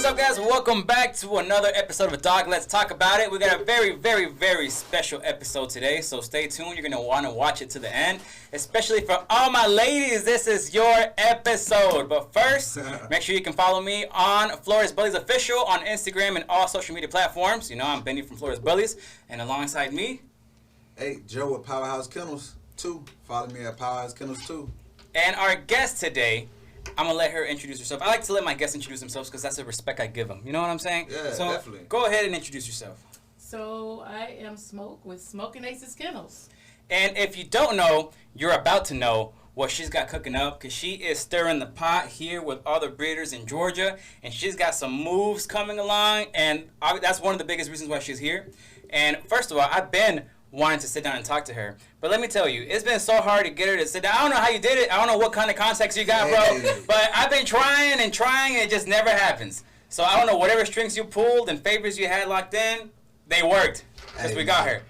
What's up, guys? Welcome back to another episode of A Dog Let's Talk About It. We got a very, very, very special episode today, so stay tuned. You're going to want to watch it to the end, especially for all my ladies. This is your episode. But first, make sure you can follow me on Flores Bullies Official on Instagram and all social media platforms. You know, I'm Benny from Flores Bullies, and alongside me, hey, Joe at Powerhouse Kennels 2. Follow me at Powerhouse Kennels 2. And our guest today, I'm going to let her introduce herself. I like to let my guests introduce themselves because that's the respect I give them. You know what I'm saying? Yeah, so definitely. Go ahead and introduce yourself. So I am Smoke with Smokinaceskennels. And if you don't know, you're about to know what she's got cooking up because she is stirring the pot here with other breeders in Georgia. And she's got some moves coming along. And that's one of the biggest reasons why she's here. And first of all, I've been wanting to sit down and talk to her. But let me tell you, it's been so hard to get her to sit down. I don't know how you did it. I don't know what kind of contacts you got, bro. But I've been trying, and it just never happens. So I don't know, whatever strings you pulled and favors you had locked in, they worked. Because we got her.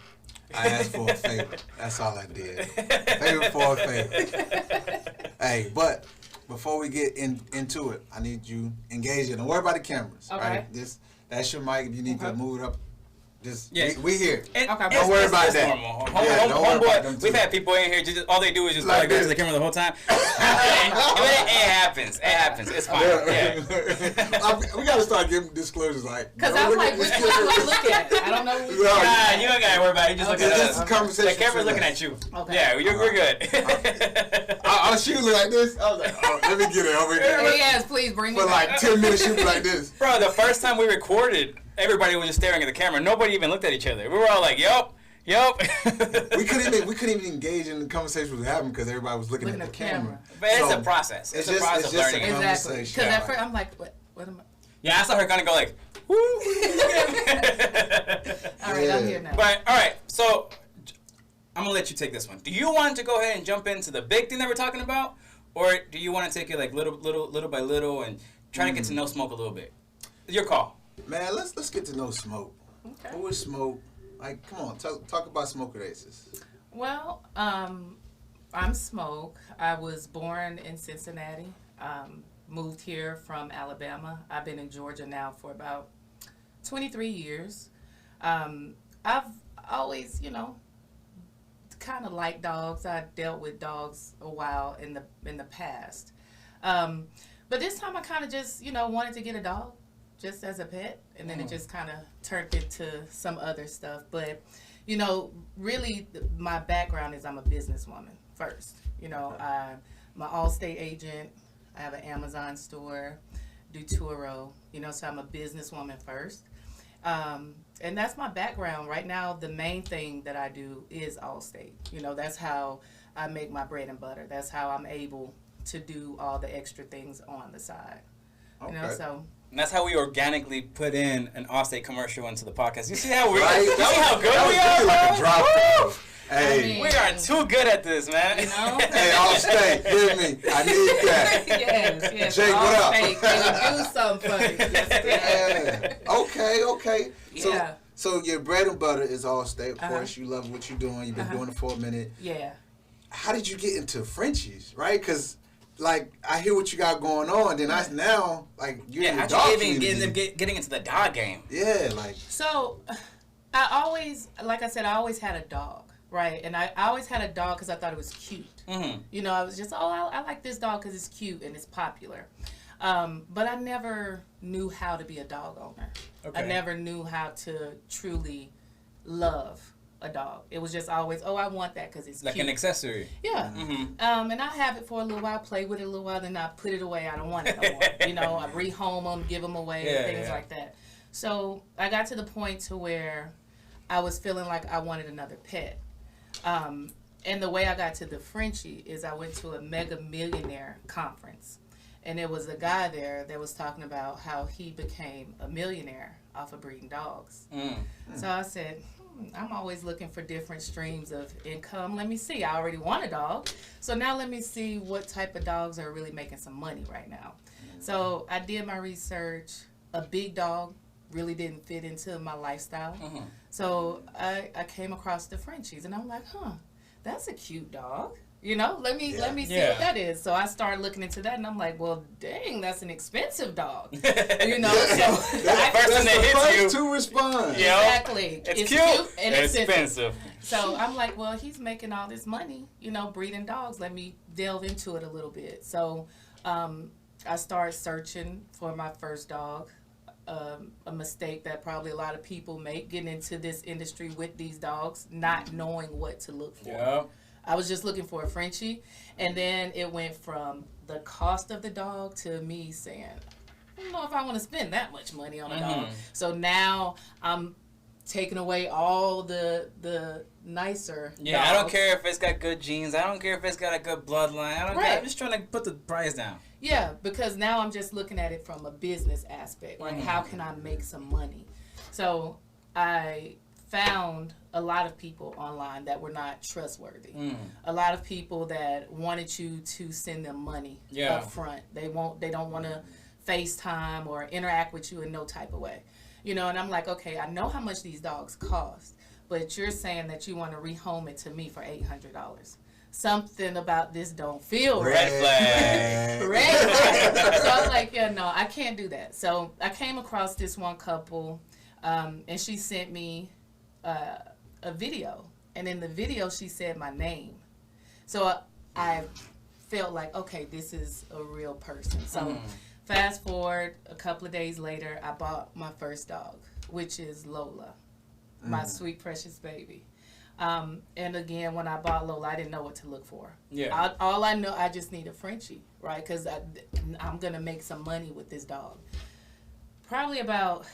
I asked for a favor. That's all I did. Favor for a favor. Hey, but before we get into it, I need you engaged. Don't worry about the cameras. Okay. Right? That's your mic. If you need to move it up. We here. Don't worry about that. Normal. Homeboy, we've had people in here, all they do is just like to the camera the whole time. It happens. It happens. It's fine. Yeah. We got to start giving disclosures like. Because I'm like, which one do I look at? I don't know. You don't got to worry about it. You just look at us. This is conversation. The camera's looking at you. Okay. Yeah, we're good. I'll shoot like this. I was like, oh, let me get it over here. Yes, please bring it For back. like 10 minutes, shoot like this. Bro, the first time we recorded, everybody was just staring at the camera. Nobody even looked at each other. We were all like, yup. we couldn't even engage in the conversation we were having because everybody was looking at the camera. But it's a process. It's a process of learning. Exactly. Because at first I'm like, what am I? Yeah, I saw her kind of go like, woo. All right, I'm here now. But, all right, so I'm going to let you take this one. Do you want to go ahead and jump into the big thing that we're talking about? Or do you want to take it like little by little and try to get to know Smoke a little bit? Your call. Man, let's get to know Smoke. Okay. Who is Smoke? Like, come on, talk about Smokinaceskennels. Well, I'm Smoke. I was born in Cincinnati. Moved here from Alabama. I've been in Georgia now for about 23 years. I've always, kind of liked dogs. I dealt with dogs a while in the past. But this time I kind of just, wanted to get a dog just as a pet, and then it just kind of turned into some other stuff. But, really my background is I'm a businesswoman first. I'm an Allstate agent. I have an Amazon store, do Turo, so I'm a businesswoman first. And that's my background. Right now, the main thing that I do is Allstate. That's how I make my bread and butter. That's how I'm able to do all the extra things on the side. So. And that's how we organically put in an Allstate commercial into the podcast. You see how we right? You see how good we are, like a drop. Hey, we are too good at this, man. Hey, Allstate, hear me. I need that. Yes. Jake, what up? Can you do something for me? Yes, Okay. Yeah. So your bread and butter is Allstate. Of course, you love what you're doing. You've been doing it for a minute. Yeah. How did you get into Frenchies, right? Because I hear what you got going on. Then you're in the dog community. Getting into the dog game. Yeah, So, I always had a dog, right? And I always had a dog because I thought it was cute. Mm-hmm. I was just, I like this dog because it's cute and it's popular. But I never knew how to be a dog owner. Okay. I never knew how to truly love a dog. It was just always, I want that because it's like cute. An accessory. Yeah. Mm-hmm. And I have it for a little while, play with it a little while, then I put it away. I don't want it no more. I rehome them, give them away, things like that. So I got to the point to where I was feeling like I wanted another pet. And the way I got to the Frenchie is I went to a Mega Millionaire conference. And there was a guy there that was talking about how he became a millionaire off of breeding dogs. So I said, I'm always looking for different streams of income. Let me see. I already want a dog. So now let me see what type of dogs are really making some money right now. So I did my research. A big dog really didn't fit into my lifestyle. So I came across the Frenchies, and I'm like, that's a cute dog. Let me see what that is. So I started looking into that, and I'm like, well, dang, that's an expensive dog. So That's the first to respond. Exactly. It's cute and expensive. So I'm like, well, he's making all this money, breeding dogs. Let me delve into it a little bit. So I started searching for my first dog. A mistake that probably a lot of people make, getting into this industry with these dogs, not knowing what to look for. Yep. I was just looking for a Frenchie, and then it went from the cost of the dog to me saying, I don't know if I want to spend that much money on a dog. So now I'm taking away all the nicer dogs. I don't care if it's got good genes. I don't care if it's got a good bloodline. I don't care. I'm just trying to put the price down. Yeah, because now I'm just looking at it from a business aspect. Like, how can I make some money? So I found a lot of people online that were not trustworthy. A lot of people that wanted you to send them money up front. They don't want to FaceTime or interact with you in no type of way. And I'm like, okay, I know how much these dogs cost, but you're saying that you want to rehome it to me for $800. Something about this don't feel right. Red flag. Red flag. So I'm like, no, I can't do that. So I came across this one couple, and she sent me a video. And in the video, she said my name. So I felt like, okay, this is a real person. So fast forward a couple of days later, I bought my first dog, which is Lola, my sweet, precious baby. And again, when I bought Lola, I didn't know what to look for. Yeah. All I know, I just need a Frenchie, right? Because I'm going to make some money with this dog. Probably about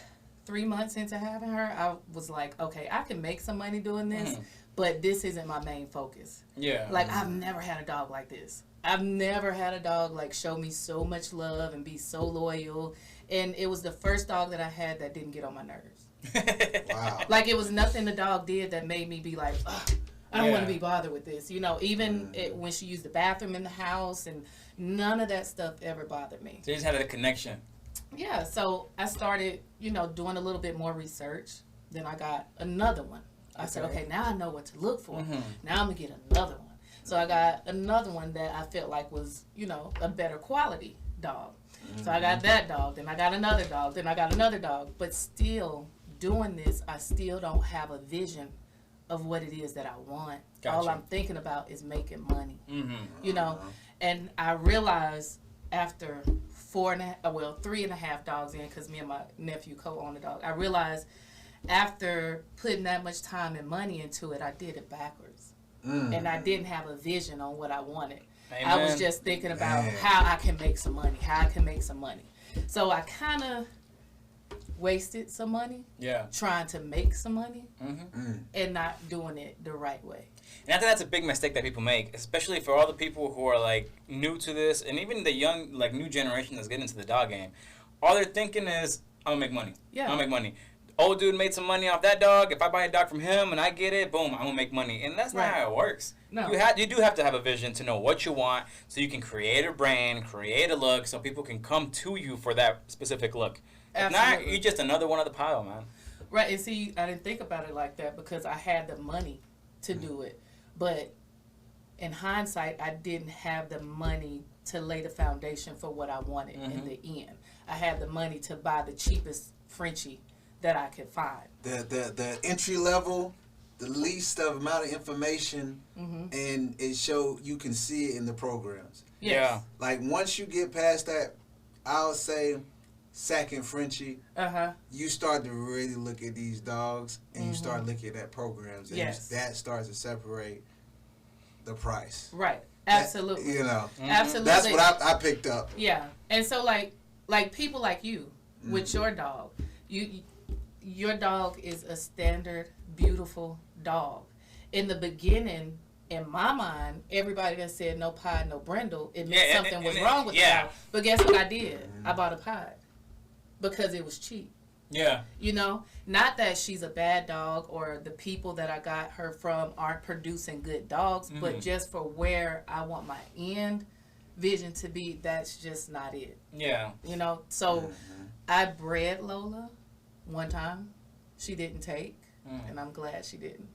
3 months into having her, I was like, okay, I can make some money doing this, but this isn't my main focus. Yeah. Like, I've never had a dog like this. I've never had a dog, like, show me so much love and be so loyal. And it was the first dog that I had that didn't get on my nerves. Wow. Like, it was nothing the dog did that made me be like, I don't want to be bothered with this. Even when she used the bathroom in the house, and none of that stuff ever bothered me. So you just had a connection. Yeah, so I started, doing a little bit more research. Then I got another one. I said, okay, now I know what to look for. Now I'm going to get another one. So I got another one that I felt like was, a better quality dog. So I got that dog, then I got another dog, then I got another dog. But still, doing this, I still don't have a vision of what it is that I want. Gotcha. All I'm thinking about is making money. And I realized after 3.5 dogs in, because me and my nephew co-own a dog, I realized after putting that much time and money into it, I did it backwards. And I didn't have a vision on what I wanted. Amen. I was just thinking about how I can make some money, So I kind of wasted some money trying to make some money and not doing it the right way. And I think that's a big mistake that people make, especially for all the people who are like new to this, and even the young, like new generation that's getting into the dog game. All they're thinking is, I'm gonna make money. I'm gonna make money. Old dude made some money off that dog. If I buy a dog from him and I get it, boom, I'm gonna make money. And that's not how it works. No. You do have to have a vision to know what you want, so you can create a brand, create a look, so people can come to you for that specific look. If not, you're just another one of the pile, man. Right, and see, I didn't think about it like that because I had the money to do it. But in hindsight, I didn't have the money to lay the foundation for what I wanted in the end. I had the money to buy the cheapest Frenchie that I could find. The entry level, the least of amount of information, and you can see it in the programs. Yes. Yeah. Like once you get past that, I'll say second Frenchie, you start to really look at these dogs and you start looking at programs, and that starts to separate the price. Right. Absolutely. Absolutely. That's what I picked up. Yeah. And so like people like you with your dog, your dog is a standard, beautiful dog. In the beginning, in my mind, everybody that said no pie, no brindle, it meant something was wrong with the dog. But guess what I did? I bought a pie because it was cheap. Yeah. Not that she's a bad dog or the people that I got her from aren't producing good dogs, but just for where I want my end vision to be, that's just not it. Yeah. So I bred Lola one time. She didn't take, and I'm glad she didn't,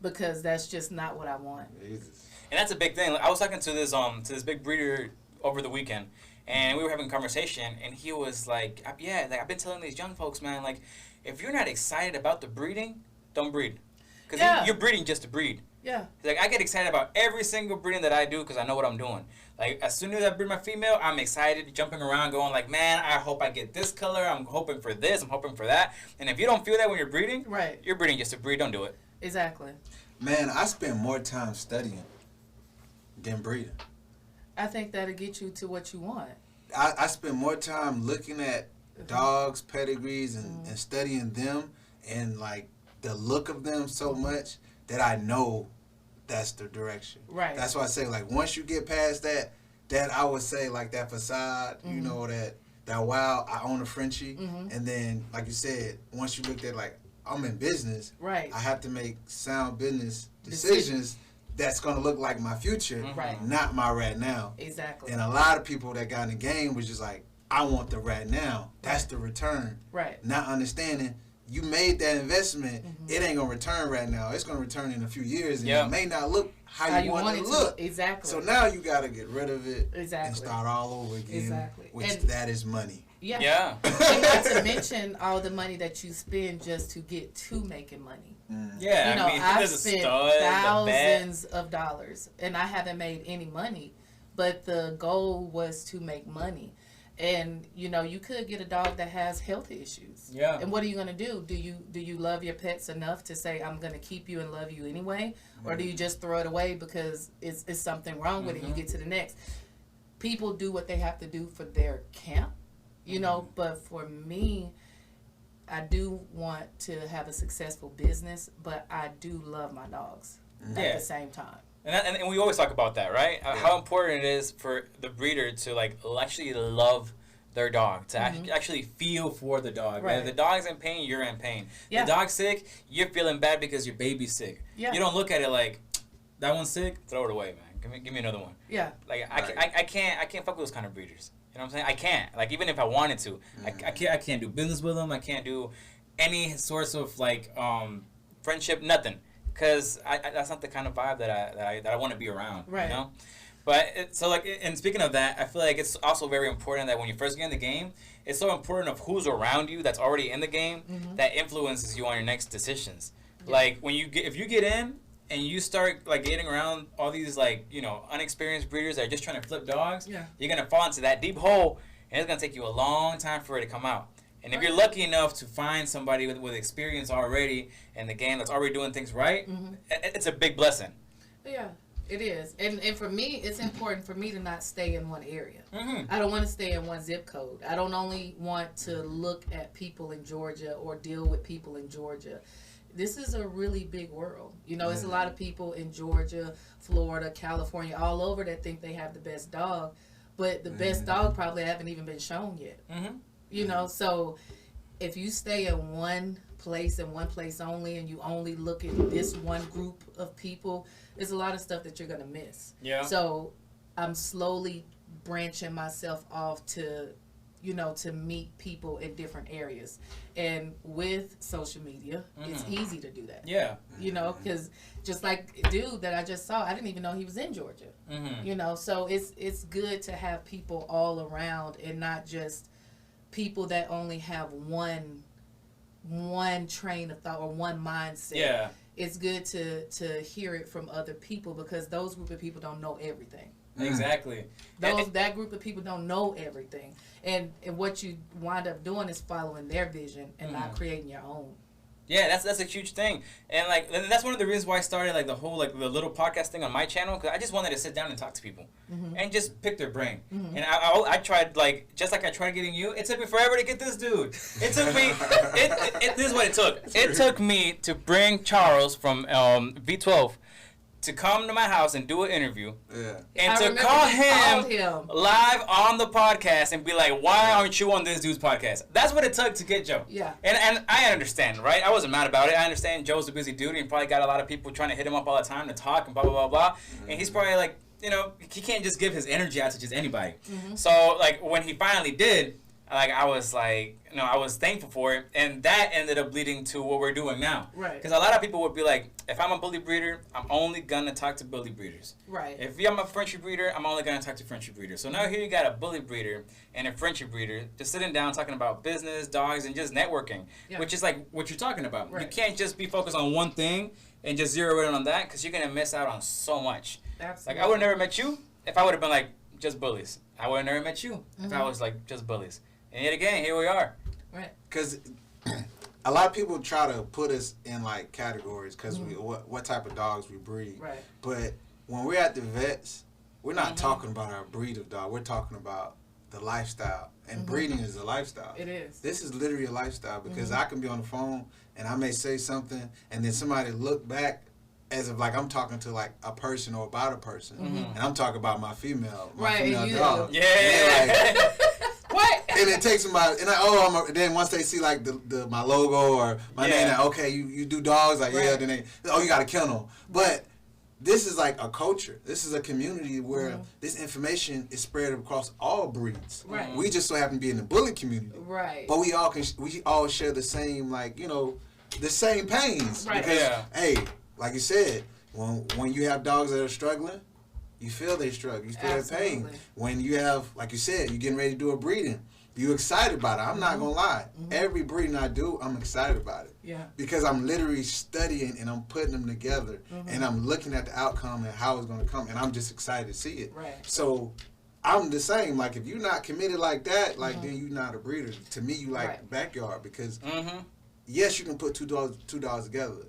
because that's just not what I want. And And that's a big thing. I was talking to this big breeder over the weekend, and we were having a conversation, and he was like, yeah, like I've been telling these young folks, man, like if you're not excited about the breeding, don't breed. Because you're breeding just to breed. Yeah. Like I get excited about every single breeding that I do because I know what I'm doing. Like as soon as I breed my female, I'm excited, jumping around, going like, man, I hope I get this color. I'm hoping for this. I'm hoping for that. And if you don't feel that when you're breeding, right, you're breeding just to breed. Don't do it. Exactly. Man, I spend more time studying than breeding. I think that'll get you to what you want. I spend more time looking at dogs, pedigrees, and studying them and like the look of them so much that I know that's the direction. Right. That's why I say like once you get past that I would say like that facade, you know, that wow, I own a Frenchie, and then like you said, once you looked at like I'm in business, right, I have to make sound business decisions that's gonna look like my future, right, not my right now. Exactly. And a lot of people that got in the game was just like, I want the right now. That's the return. Right. Not understanding you made that investment, it ain't gonna return right now. It's gonna return in a few years, and it may not look how you want it to look. Exactly. So now you gotta get rid of it and Exactly. start all over again. Exactly. Which And that is money. Yeah. Yeah. And not to mention all the money that you spend just to get to making money. Yeah, You know, I mean, I've there's a spent stud, a bat. thousands of dollars, and I haven't made any money. But the goal was to make money. And you know, you could get a dog that has health issues. Yeah. And what are you gonna do? Do you love your pets enough to say I'm gonna keep you and love you anyway, or do you just throw it away because it's something wrong with it? You get to the next. People do what they have to do for their camp, you know. But for me, I do want to have a successful business, but I do love my dogs at the same time. And we always talk about that, right? How important it is for the breeder to like actually love their dog, to actually feel for the dog. Right. If the dog's in pain, you're in pain. Yeah. The dog's sick, you're feeling bad because your baby's sick. Yeah. You don't look at it like, that one's sick, throw it away, man. Give me another one. Yeah. Like I can't fuck with those kind of breeders. You know what I'm saying? I can't. Like even if I wanted to, I can't do business with them. I can't do any sorts of like friendship, nothing. Because that's not the kind of vibe that I want to be around, right. You know? But and speaking of that, I feel like it's also very important that when you first get in the game, it's so important of who's around you that's already in the game that influences you on your next decisions. Yeah. Like if you get in and you start like getting around all these like, you know, unexperienced breeders that are just trying to flip dogs, you're gonna fall into that deep hole, and it's gonna take you a long time for it to come out. And if you're lucky enough to find somebody with experience already in the game that's already doing things right, it's a big blessing. Yeah, it is. And for me, it's important for me to not stay in one area. I don't want to stay in one zip code. I don't only want to look at people in Georgia or deal with people in Georgia. This is a really big world. You know, it's a lot of people in Georgia, Florida, California, all over that think they have the best dog. But the best dog probably haven't even been shown yet. You know, so if you stay in one place and one place only, and you only look at this one group of people, there's a lot of stuff that you're going to miss. Yeah. So I'm slowly branching myself off to, you know, to meet people in different areas. And with social media, it's easy to do that. Yeah. You know, because just like a dude that I just saw, I didn't even know he was in Georgia. You know, so it's good to have people all around and not just people that only have one train of thought or one mindset. Yeah. It's good to hear it from other people, because those group of people don't know everything. Exactly. That group of people don't know everything. And what you wind up doing is following their vision and not creating your own. Yeah, that's a huge thing, and like that's one of the reasons why I started like the whole like the little podcast thing on my channel, because I just wanted to sit down and talk to people and just pick their brain. And I tried like just like I tried getting you. It took me forever to get this dude. It took me. This is what it took. It took me to bring Charles from V12 to come to my house and do an interview, and to call him live on the podcast and be like, "Why aren't you on this dude's podcast?" That's what it took to get Joe. Yeah. And I understand, right? I wasn't mad about it. I understand Joe's a busy dude, and he probably got a lot of people trying to hit him up all the time to talk and blah blah blah blah. And he's probably like, you know, he can't just give his energy out to just anybody. So like when he finally did, like I was like, you know, I was thankful for it, and that ended up leading to what we're doing now. Right. Because a lot of people would be like, if I'm a bully breeder, I'm only gonna talk to bully breeders. Right. If I'm a Frenchie breeder, I'm only gonna talk to Frenchie breeders. So now here you got a bully breeder and a Frenchie breeder just sitting down talking about business, dogs, and just networking, which is like what you're talking about. Right. You can't just be focused on one thing and just zero in on that, because you're gonna miss out on so much. Absolutely. Like I would have never met you if I would have been like just bullies. I would have never met you if I was like just bullies. And yet again, here we are. Right. Because a lot of people try to put us in like categories because we what type of dogs we breed. Right. But when we're at the vets, we're not talking about our breed of dog. We're talking about the lifestyle. And breeding is a lifestyle. It is. This is literally a lifestyle, because I can be on the phone and I may say something and then somebody look back as if like I'm talking to like a person or about a person, and I'm talking about my female dog. Yeah. What? And it takes somebody, and then once they see like my logo or my name, like, okay, you do dogs, like yeah, then you got a kennel. But this is like a culture. This is a community where this information is spread across all breeds. Right. We just so happen to be in the bully community. Right. But we all share the same, like, you know, the same pains. Right. Because hey, like you said, when you have dogs that are struggling, you feel they struggle. You feel their pain. When you have, like you said, you're getting ready to do a breeding, you excited about it. I'm not going to lie. Every breeding I do, I'm excited about it. Yeah. Because I'm literally studying and I'm putting them together and I'm looking at the outcome and how it's going to come, and I'm just excited to see it. Right. So I'm the same. Like, if you're not committed like that, like then you're not a breeder. To me, you like backyard, because yes, you can put two dogs together.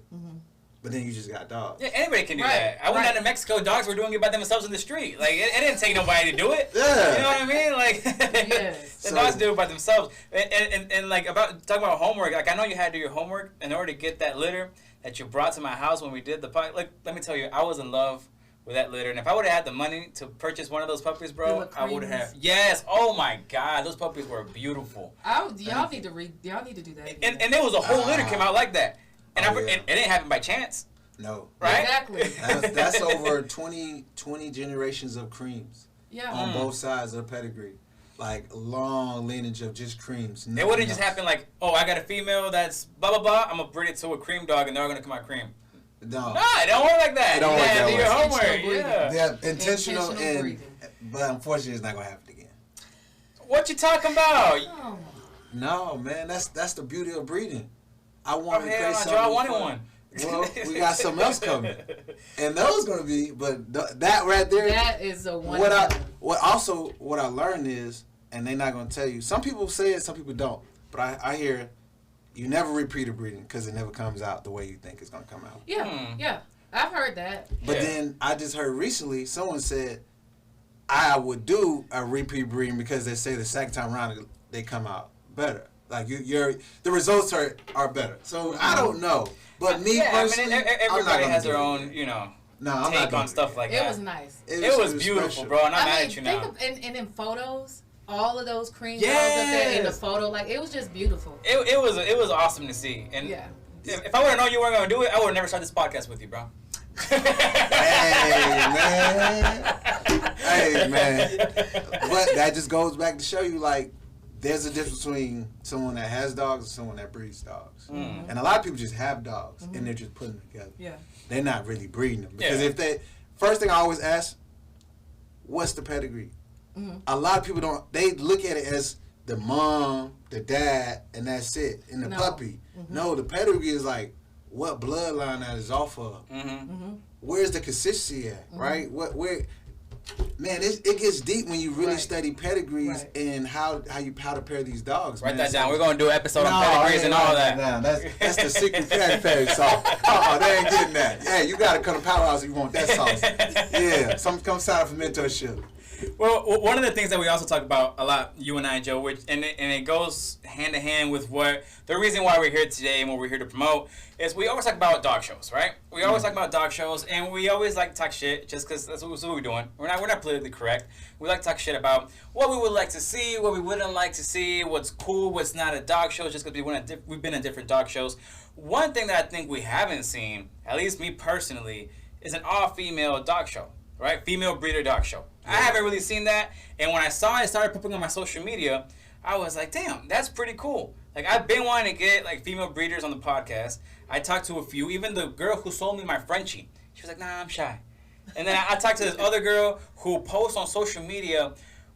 But then you just got dogs. Yeah, anybody can do that. I went down to Mexico, dogs were doing it by themselves in the street. Like, it didn't take nobody to do it. Yeah. You know what I mean? Like, the dogs do it by themselves. And like, talking about homework, like, I know you had to do your homework in order to get that litter that you brought to my house when we did the podcast. Like, let me tell you, I was in love with that litter. And if I would have had the money to purchase one of those puppies, bro, I would have. Yes. Oh, my God. Those puppies were beautiful. Y'all need to do that. And there was a whole litter came out like that. And it didn't happen by chance. No. Right? Exactly. That's over 20 generations of creams. Yeah. On both sides of the pedigree. Like, long lineage of just creams. It wouldn't just happen like, oh, I got a female that's blah, blah, blah. I'm going to breed it to a cream dog and they're going to come out cream. No. No, it don't work like that. It don't work that way. Do your homework. Yeah, intentional and but unfortunately it's not going to happen again. What you talking about? Oh. No, man, that's the beauty of breeding. I want to create Joe, something. I wanted one. Well, we got something else coming, and those gonna be. But that right there, that is a one. What I learned is, and they're not gonna tell you. Some people say it, some people don't. But I hear, you never repeat a breeding because it never comes out the way you think it's gonna come out. Yeah, yeah, I've heard that. But then I just heard recently someone said, I would do a repeat breeding because they say the second time around they come out better. Like the results are better. So I don't know, but me personally, everybody has their own, take on stuff like that. It was nice. It was beautiful, special. Bro. And I'm mad at you now. And in photos, all of those cream dogs up there in the photo, like it was just beautiful. It was awesome to see. And if I would have known you weren't gonna do it, I would have never started this podcast with you, bro. Hey man. But that just goes back to show you, like, there's a difference between someone that has dogs and someone that breeds dogs. And a lot of people just have dogs and they're just putting them together. Yeah. They're not really breeding them. Because first thing I always ask, what's the pedigree? A lot of people they look at it as the mom, the dad, and that's it. And the puppy. No, the pedigree is like what bloodline that is off of. Where's the consistency at, right? Man, it gets deep when you really study pedigrees and how to pair these dogs. Write that down. We're gonna do an episode on pedigrees and all that. That's the secret pedigree sauce. They ain't getting that. Yeah, you gotta come to Powerhouse if you want that sauce. Yeah, come sign up for mentorship. Well, one of the things that we also talk about a lot, you and I, Joe, and it goes hand in hand with the reason why we're here today and what we're here to promote is we always talk about dog shows, right? We always talk about dog shows, and we always like to talk shit just because that's what we're doing. We're not politically correct. We like to talk shit about what we would like to see, what we wouldn't like to see, what's cool, what's not at dog shows, just because we've been at different dog shows. One thing that I think we haven't seen, at least me personally, is an all-female dog show, right? Female breeder dog show. I haven't really seen that, and when I saw it started popping on my social media, I was like, damn, that's pretty cool. Like, I've been wanting to get, like, female breeders on the podcast. I talked to a few. Even the girl who sold me my Frenchie, she was like, nah, I'm shy. And then I talked to this other girl who posts on social media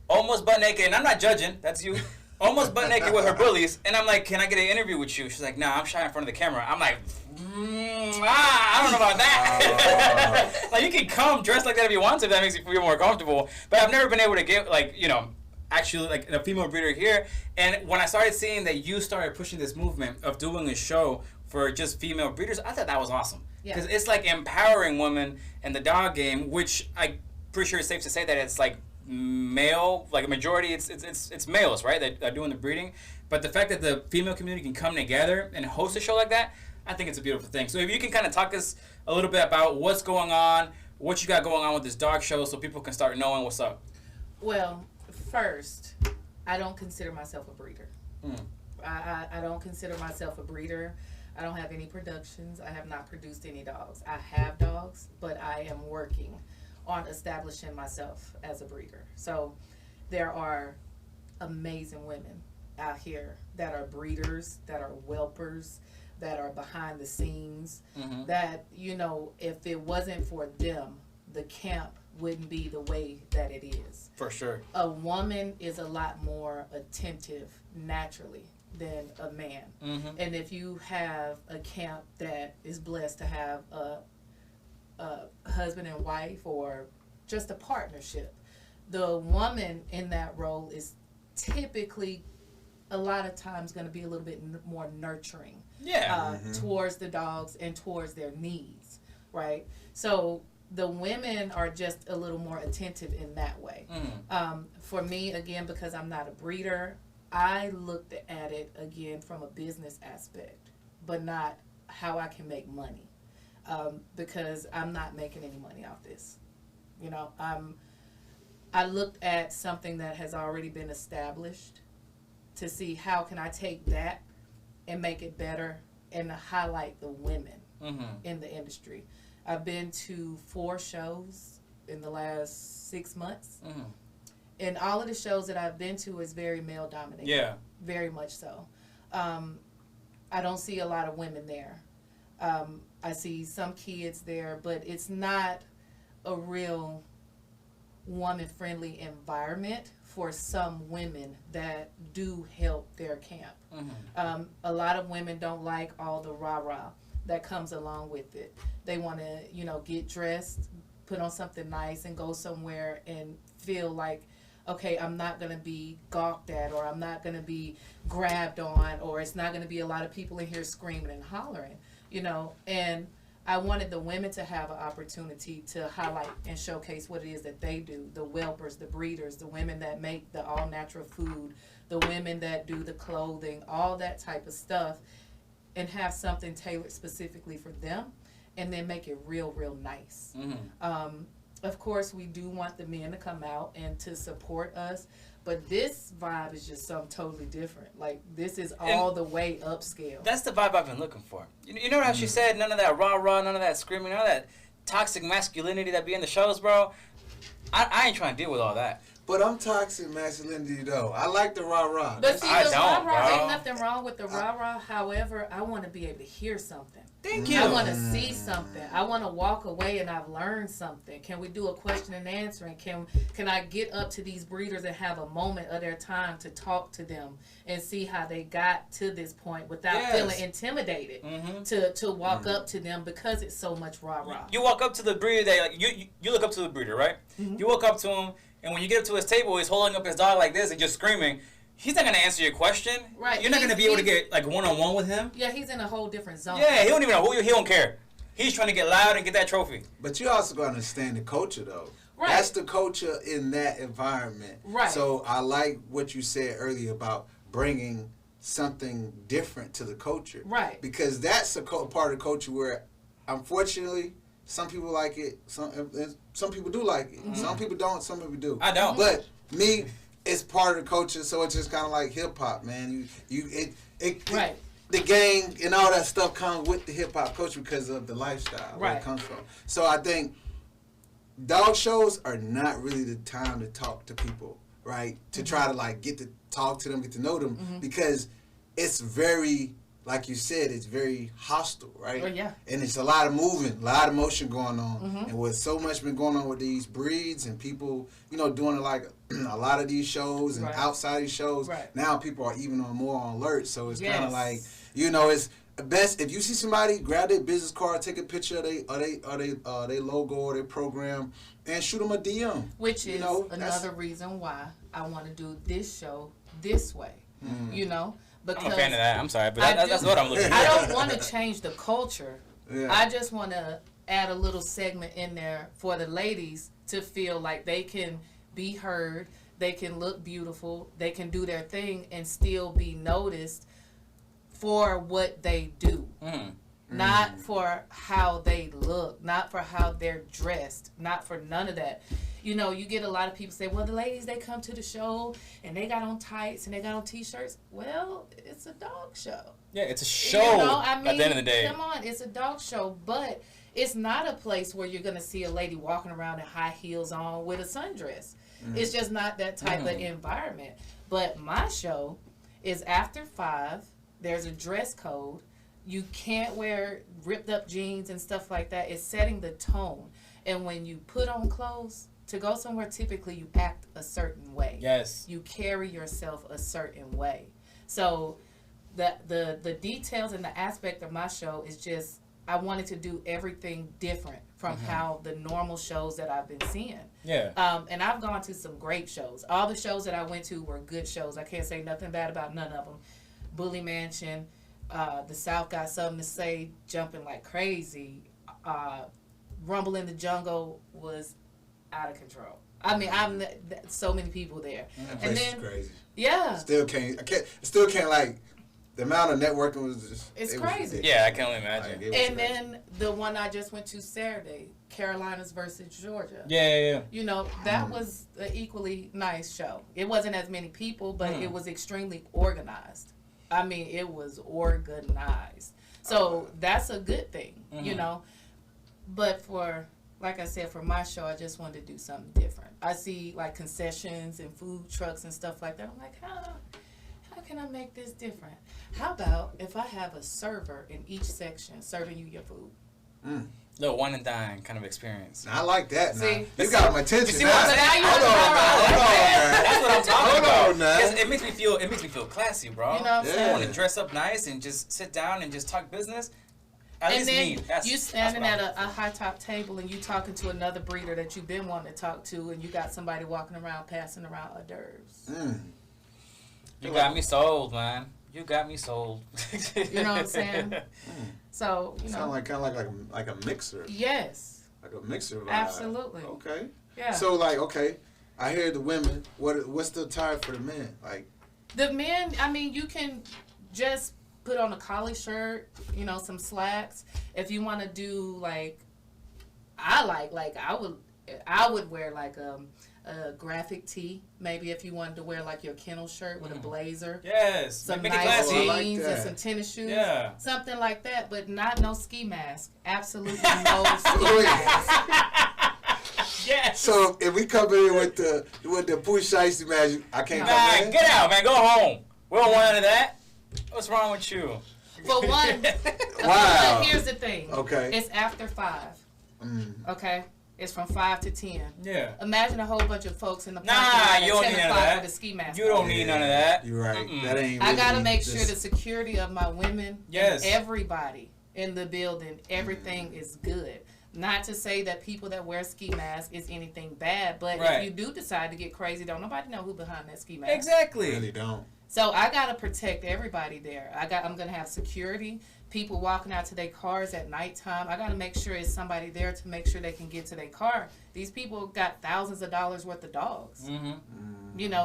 almost butt naked, and I'm not judging, that's you, almost butt naked with her bullies, and I'm like, can I get an interview with you? She's like, nah, I'm shy in front of the camera. I'm like, I don't know about that. Like, you can come dressed like that if you want to, if that makes you feel more comfortable, but I've never been able to get, like, you know, actually, like, a female breeder here. And when I started seeing that you started pushing this movement of doing a show for just female breeders, I thought that was awesome. Because it's like empowering women in the dog game, which I'm pretty sure it's safe to say that it's like male, like a majority, it's males, right, that are doing the breeding. But the fact that the female community can come together and host a show like that, I think it's a beautiful thing. So if you can kind of talk us a little bit about what's going on, what you got going on with this dog show, so people can start knowing what's up. Well, first, I don't consider myself a breeder. I don't consider myself a breeder. I don't have any productions. I have not produced any dogs. I have dogs, but I am working on establishing myself as a breeder. So there are amazing women out here that are breeders, that are whelpers, that are behind the scenes, that, you know, if it wasn't for them, the camp wouldn't be the way that it is. For sure. A woman is a lot more attentive naturally than a man. And if you have a camp that is blessed to have a husband and wife or just a partnership, the woman in that role is typically a lot of times going to be a little bit more nurturing towards the dogs and towards their needs, right? So the women are just a little more attentive in that way. For me, again, because I'm not a breeder, I looked at it again from a business aspect, but not how I can make money, because I'm not making any money off this. You know, I looked at something that has already been established to see how can I take that and make it better and highlight the women in the industry. I've been to 4 shows in the last 6 months. And all of the shows that I've been to is very male dominated. Yeah. Very much so. I don't see a lot of women there. I see some kids there, but it's not a real woman-friendly environment for some women that do help their camp. A lot of women don't like all the rah-rah that comes along with it. They want to, you know, get dressed, put on something nice, and go somewhere and feel like, okay, I'm not going to be gawked at, or I'm not going to be grabbed on, or it's not going to be a lot of people in here screaming and hollering, you know. And I wanted the women to have an opportunity to highlight and showcase what it is that they do, the whelpers, the breeders, the women that make the all-natural food, the women that do the clothing, all that type of stuff, and have something tailored specifically for them, and then make it real, real nice. Of course, we do want the men to come out and to support us, but this vibe is just something totally different. Like, this is all the way upscale. That's the vibe I've been looking for. You know how she said none of that rah-rah, none of that screaming, none of that toxic masculinity that be in the shows, bro? I ain't trying to deal with all that. But I'm toxic masculinity, though. I like the rah-rah. But see, the rah-rah, ain't nothing wrong with the rah-rah. However, I want to be able to hear something. Thank you. I want to see something. I want to walk away and I've learned something. Can we do a question and answer? And can I get up to these breeders and have a moment of their time to talk to them and see how they got to this point without feeling intimidated to walk up to them because it's so much rah-rah. You walk up to the breeder, like you look up to the breeder, right? You walk up to him, and when you get up to his table, he's holding up his dog like this and just screaming. He's not going to answer your question. Right. You're not going to be able to get, like, one-on-one with him. Yeah, he's in a whole different zone. Yeah, he don't even know who you. He don't care. He's trying to get loud and get that trophy. But you also got to understand the culture, though. Right. That's the culture in that environment. Right. So I like what you said earlier about bringing something different to the culture. Right. Because that's a part of the culture where, unfortunately, some people like it. Some people do like it. Some people don't. Some people do. I don't. But me, it's part of the culture, so it's just kind of like hip hop, man. Right. The gang and all that stuff comes with the hip hop culture because of the lifestyle where it comes from. So I think dog shows are not really the time to talk to people right? To try to like get to talk to them, get to know them, because it's very, like you said, it's very hostile, right? Oh, yeah. And it's a lot of movement, a lot of motion going on. And with so much been going on with these breeds and people, doing like a lot of these shows and outside these shows, now people are even more on alert. So it's kind of like, it's best if you see somebody, grab their business card, take a picture of they logo or their program, and shoot them a DM. Which is another reason why I want to do this show this way. Because I'm a fan of that. I'm sorry, but that's what I'm looking for. I don't want to change the culture. Yeah. I just want to add a little segment in there for the ladies to feel like they can be heard, they can look beautiful, they can do their thing and still be noticed for what they do. Not for how they look, not for how they're dressed, not for none of that. You get a lot of people say, well, the ladies, they come to the show and they got on tights and they got on T-shirts. Well, it's a dog show. Yeah, it's a show at the end of the day. Come on, it's a dog show, but it's not a place where you're going to see a lady walking around in high heels on with a sundress. It's just not that type of environment. But my show is after 5. There's a dress code. You can't wear ripped up jeans and stuff like that. It's setting the tone. And when you put on clothes, to go somewhere, typically you act a certain way. Yes. You carry yourself a certain way. So the details and the aspect of my show is just, I wanted to do everything different from how the normal shows that I've been seeing. Yeah. And I've gone to some great shows. All the shows that I went to were good shows. I can't say nothing bad about none of them. Bully Mansion, The South Got Something to Say, Jumping Like Crazy. Rumble in the Jungle was out of control. I mean, so many people there. That place is crazy. Yeah. Still can't like, the amount of networking was just... It's crazy. Yeah, I can only imagine. Like, and then the one I just went to Saturday, Carolinas versus Georgia. Yeah. That was an equally nice show. It wasn't as many people, but it was extremely organized. I mean, it was organized. So that's a good thing, But for, like I said, for my show, I just wanted to do something different. I see, like, concessions and food trucks and stuff like that. I'm like, how can I make this different? How about if I have a server in each section serving you your food? Little one and dine kind of experience. I like that. See, you got my attention. Hold on, man. That's what I'm talking about. Hold on, man. It makes me feel classy, bro. You know what I'm saying? I want to dress up nice and just sit down and just talk business. And then you standing at a high top table and you talking to another breeder that you've been wanting to talk to, and you got somebody walking around passing around hors d'oeuvres. You got me sold, man. You got me sold. You know what I'm saying? So sound kind of like a mixer. Yes. Like a mixer. Vibe. Absolutely. Okay. Yeah. So I hear the women. What's the attire for the men? Like the men. I mean, you can just put on a collar shirt. Some slacks. If you want to do I would wear like a graphic tee, maybe if you wanted to wear like your kennel shirt with a blazer. Yes. Some make nice it jeans and some tennis shoes. Yeah. Something like that, but no ski mask. Absolutely no ski mask. Yes. So if we come in with the push icy magic, I can't come in. Get out, man. Go home. We don't want none of that. What's wrong with you? For one, wow. Here's the thing. Okay. It's after 5. Okay. It's from 5 to 10. Yeah. Imagine a whole bunch of folks in the parking lot at 10 o'clock with a ski mask. You don't need none of that. You're right. That ain't. I gotta make sure the security of my women, yes, and everybody in the building, everything is good. Not to say that people that wear ski masks is anything bad, but if you do decide to get crazy, don't nobody know who behind that ski mask. Exactly. Really don't. So I gotta protect everybody there. I'm gonna have security. People walking out to their cars at nighttime. I gotta make sure it's somebody there to make sure they can get to their car. These people got thousands of dollars worth of dogs.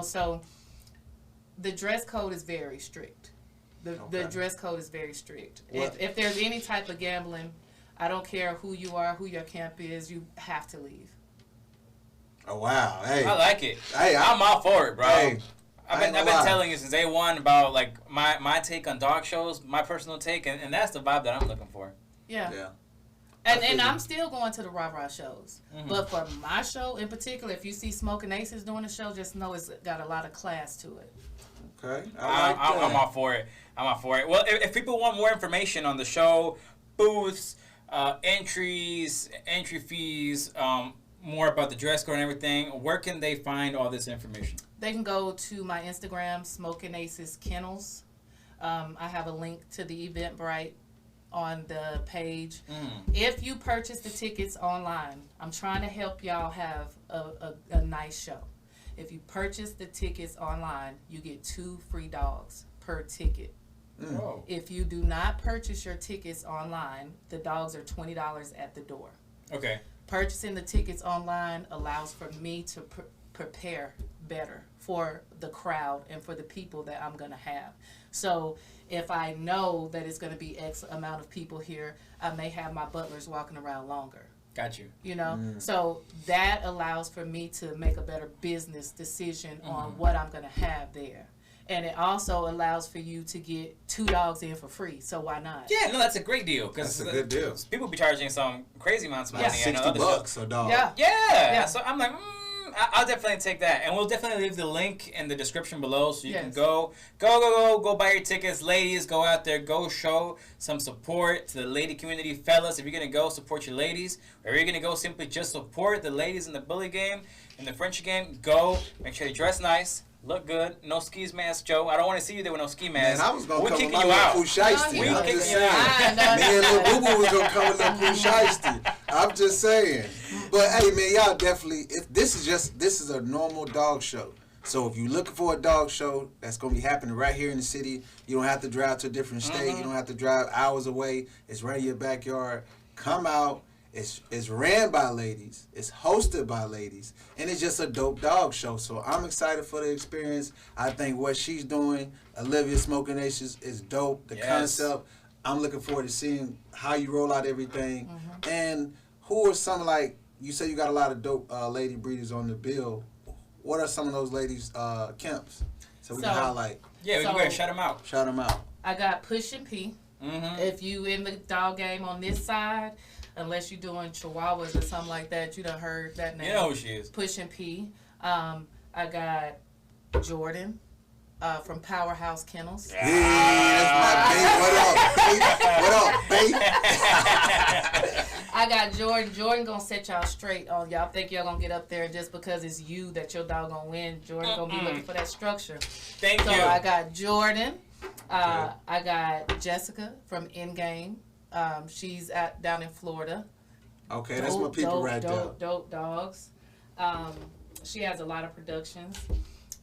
So the dress code is very strict. The dress code is very strict. If there's any type of gambling, I don't care who you are, who your camp is, you have to leave. Oh wow! Hey, I like it. Hey, I'm all for it, bro. Hey, I've been telling you since day one about like my take on dog shows, my personal take, and that's the vibe that I'm looking for. Yeah. And I'm still going to the rah-rah shows. Mm-hmm. But for my show in particular, if you see Smoking Aces doing a show, just know it's got a lot of class to it. Okay. I'm all for it. Well, if people want more information on the show, booths, entry fees, more about the dress code and everything, where can they find all this information? They can go to my Instagram, Smokinaceskennels. I have a link to the Eventbrite on the page. If you purchase the tickets online, I'm trying to help y'all have a nice show. If you purchase the tickets online, you get 2 free dogs per ticket. If you do not purchase your tickets online, the dogs are $20 at the door. Okay. Purchasing the tickets online allows for me to prepare better for the crowd and for the people that I'm going to have. So if I know that it's going to be X amount of people here, I may have my butlers walking around longer. Got you. You know? So that allows for me to make a better business decision on what I'm going to have there. And it also allows for you to get 2 dogs in for free. So why not? Yeah, no, that's a great deal. That's a good deal. People be charging some crazy amounts of money. $60 a dog. Yeah. So I'm like, I'll definitely take that. And we'll definitely leave the link in the description below so you can go buy your tickets. Ladies, go out there. Go show some support to the lady community. Fellas, if you're going to go, support your ladies. Or if you're going to go, simply just support the ladies in the bully game, in the French game. Go. Make sure you dress nice. Look good. No skis mask, Joe. I don't want to see you there with no ski mask. Man, I was going to come with my little Shiesty. We I'm kicking just you saying. out. Me and Lil Boo Boo was going to come with little Shiesty. I'm just saying. But, hey, man, y'all definitely, if this is a normal dog show. So if you're looking for a dog show that's going to be happening right here in the city, you don't have to drive to a different state. You don't have to drive hours away. It's right in your backyard. Come out. It's ran by ladies. It's hosted by ladies. And it's just a dope dog show. So I'm excited for the experience. I think what she's doing, Olivia Smoking Aces, is dope. The concept. I'm looking forward to seeing how you roll out everything. And who are some, like, you say you got a lot of dope lady breeders on the bill. What are some of those ladies' camps? So we can highlight. Yeah, we can go ahead and shout them out. Shout them out. I got Push and P. If you in the dog game on this side, unless you're doing Chihuahuas or something like that, you done heard that name. You know who she is. Push and P. I got Jordan from Powerhouse Kennels. Yeah, that's my babe. What up, babe? I got Jordan. Jordan gonna set y'all straight on y'all. Think y'all gonna get up there just because it's you that your dog gonna win. Jordan gonna be looking for that structure. Thank you. So I got Jordan. I got Jessica from Endgame. She's down in Florida. Okay, that's my people right there. Dope dogs. She has a lot of productions.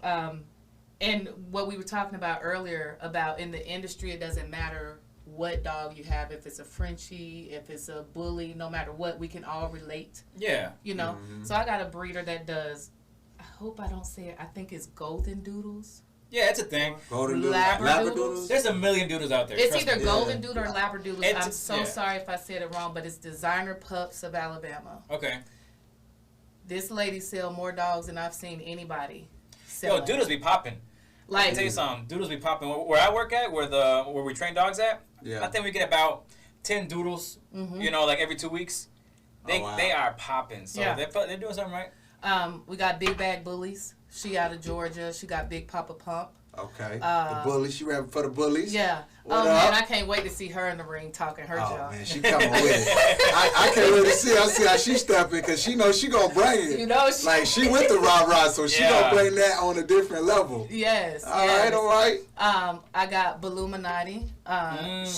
And what we were talking about earlier about in the industry, it doesn't matter what dog you have, if it's a Frenchie, if it's a bully, no matter what, we can all relate. Yeah. You know? So I got a breeder that does, I hope I don't say it, I think it's Golden Doodles. Yeah, it's a thing. Golden Labradoodles. There's a million doodles out there. It's either Golden Doodle or Labradoodles. I'm so sorry if I said it wrong, but it's Designer Pups of Alabama. Okay. This lady sell more dogs than I've seen anybody sell. Yo, doodles be popping. Like, I'll tell you something. Doodles be popping. Where I work at, where we train dogs at, I think we get about 10 doodles, you know, like every 2 weeks. They are popping. So they're doing something right. We got Big Bag Bullies. She out of Georgia. She got Big Papa Pump. Okay. The bullies. She rapping for the bullies. Yeah. Man, I can't wait to see her in the ring talking her job. Oh man, she coming with it. I can't wait to see. I see how she stepping because she knows she gonna bring it. You know, she went the rah-rah, so she gonna bring that on a different level. Yes. All right. I got Balluminati.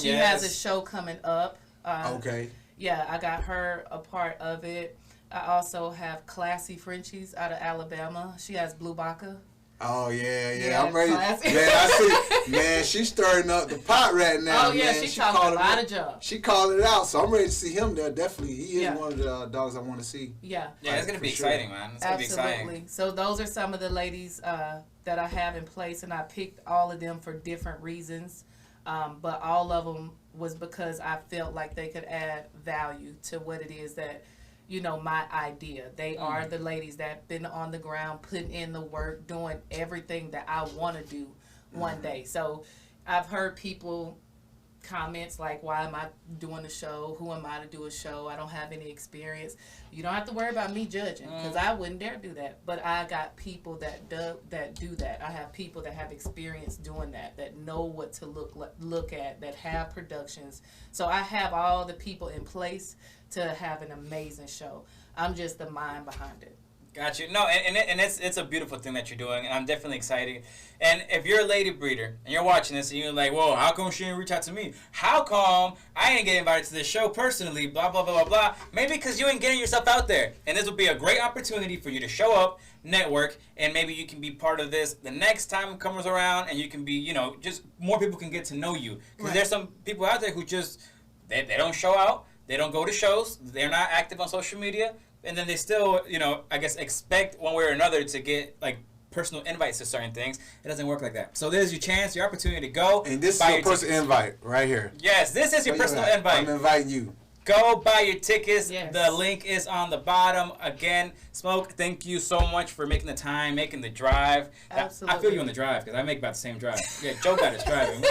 She has a show coming up. Okay. Yeah, I got her a part of it. I also have Classy Frenchies out of Alabama. She has Blue Baka. Oh, yeah. I'm ready. Classy. Man, I see. Man, she's stirring up the pot right now. Oh, yeah, man. she talking a lot of jobs. She called it out, so I'm ready to see him there. Definitely. He is one of the dogs I want to see. Yeah. Yeah, it's going to be exciting, man. It's going to be exciting. Absolutely. So those are some of the ladies that I have in place, and I picked all of them for different reasons. But all of them was because I felt like they could add value to what it is that, you know, my idea. They are the ladies that have been on the ground, putting in the work, doing everything that I want to do one day. So I've heard people comments like, why am I doing a show? Who am I to do a show? I don't have any experience. You don't have to worry about me judging, because I wouldn't dare do that. But I got people that do that. I have people that have experience doing that know what to look at, that have productions. So I have all the people in place to have an amazing show. I'm just the mind behind it. Got you. No, and it's a beautiful thing that you're doing, and I'm definitely excited. And if you're a lady breeder and you're watching this and you're like, whoa, how come she didn't reach out to me? How come I didn't get invited to this show personally? Blah, blah, blah, blah, blah. Maybe because you ain't getting yourself out there. And this will be a great opportunity for you to show up, network, and maybe you can be part of this the next time it comes around, and you can be, you know, just more people can get to know you. Because there's some people out there who just, they don't show out. They don't go to shows. They're not active on social media. And then they still, you know, I guess expect one way or another to get, like, personal invites to certain things. It doesn't work like that. So there's your chance, your opportunity to go. And this is your personal invite right here. Yes, this is your personal invite. I'm inviting you. Go buy your tickets. Yes. The link is on the bottom. Again, Smoke, thank you so much for making the time, making the drive. Absolutely. I feel you on the drive because I make about the same drive. Yeah, Joe got his driving.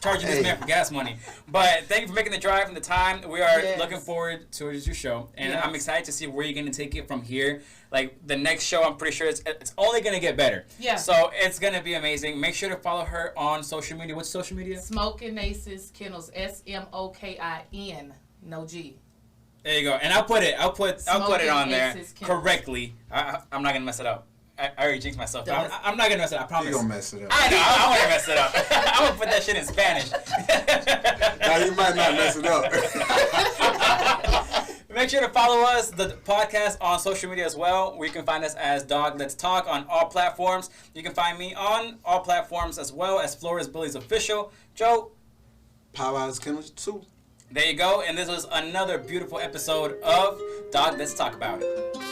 Charging this man for gas money. But thank you for making the drive and the time. We are looking forward to your show. And I'm excited to see where you're going to take it from here. Like, the next show, I'm pretty sure it's only going to get better. Yeah. So it's going to be amazing. Make sure to follow her on social media. What's social media? Smokinaceskennels, SMOKIN. No G. There you go. And I'll put it on there correctly. I'm not gonna mess it up. I already jinxed myself. I'm not gonna mess it up. I promise. You're gonna mess it up. I know. I want to mess it up. I'm gonna put that shit in Spanish. Now you might not mess it up. Make sure to follow us, the podcast, on social media as well. Where you can find us as Dog Let's Talk on all platforms. You can find me on all platforms as well as Flores Bullies Official. Joe. Powwows Kennels 2. There you go. And this was another beautiful episode of Dog Let's Talk About It.